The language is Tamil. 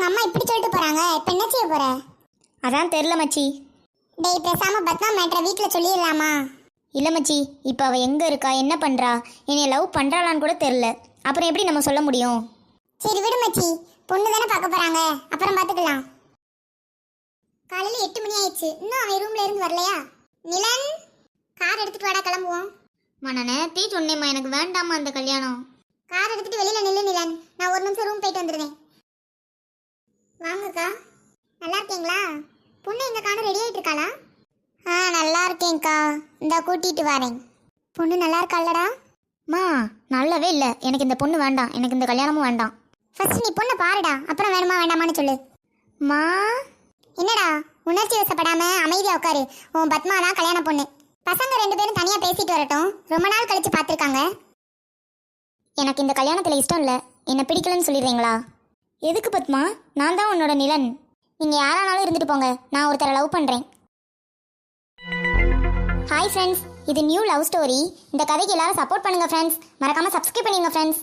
உங்க அம்மா இப்படி சொல்லிட்டு போறாங்க? இப்ப என்ன செய்ய போற? அதான் தெரில மச்சி. டேய் பேசாம பத்மா மேட்ரை வீட்ல சொல்லிடலாமா? இல்லை மச்சி, இப்போ அவள் எங்கே இருக்கா, என்ன பண்ணுறா, என்னை லவ் பண்ணுறாளான்னு கூட தெரில. அப்புறம் எப்படி நம்ம சொல்ல முடியும்? சரி விடு மச்சி, பொண்ணு தானே பார்க்க போறாங்க, அப்புறம் பார்த்துக்கலாம். காலையில 8 மணி ஆயிடுச்சு, இன்னும் அவன் ரூம்ல இருந்து வரலையா? நிலன், கார் எடுத்துட்டு வாடா, கிளம்புவோம். நான் நேரத்தையே சொன்னேம்மா, எனக்கு வேண்டாமா அந்த கல்யாணம். கார் எடுத்துட்டு வெளியில நில்லு நிலன், நான் ஒரு நிமிஷம் ரூம் போயிட்டு வந்துடுவேன். வாங்கக்கா. நல்லா இருக்கீங்களா? பொண்ணு எங்க காண ரெடி ஆயிட்டு இருக்காளா? நல்லா இருக்கேன்க்கா, இந்த கூட்டிட்டு வரேன். பொண்ணு நல்லா இருக்காளடா? மா நல்லாவே இல்லை, எனக்கு இந்த பொண்ணு வேண்டாம், எனக்கு இந்த கல்யாணமும் வேண்டாம். ஃபர்ஸ்ட் நீ பொண்ணை பாருடா, அப்புறம் வேணுமா வேண்டாமான்னு சொல்லு. மா என்னடா உணர்ச்சி வசப்படாம அமைதியா உட்காரு. உன் பத்மா தான் கல்யாண பொண்ணு. பசங்க 2 பேரும் தனியா பேசிட்டு வரட்டும், ரொம்ப நாள் கழிச்சு பார்த்துருக்காங்க. எனக்கு இந்த கல்யாணத்தில் இஷ்டம் இல்லை, என்னை பிடிக்கலன்னு சொல்லிடுறீங்களா? எதுக்கு பத்மா? நான் தான் உன்னோட நிலன். நீங்கள் யாரானாலும் இருந்துட்டு போங்க, நான் ஒருத்தரை லவ் பண்ணுறேன். ஹாய் ஃப்ரெண்ட்ஸ், இது நியூ லவ் ஸ்டோரி. இந்த கதைக்கு எல்லாரும் சப்போர்ட் பண்ணுங்கள் ஃப்ரெண்ட்ஸ். மறக்காமல் சப்ஸ்கிரைப் பண்ணுங்க ஃப்ரெண்ட்ஸ்.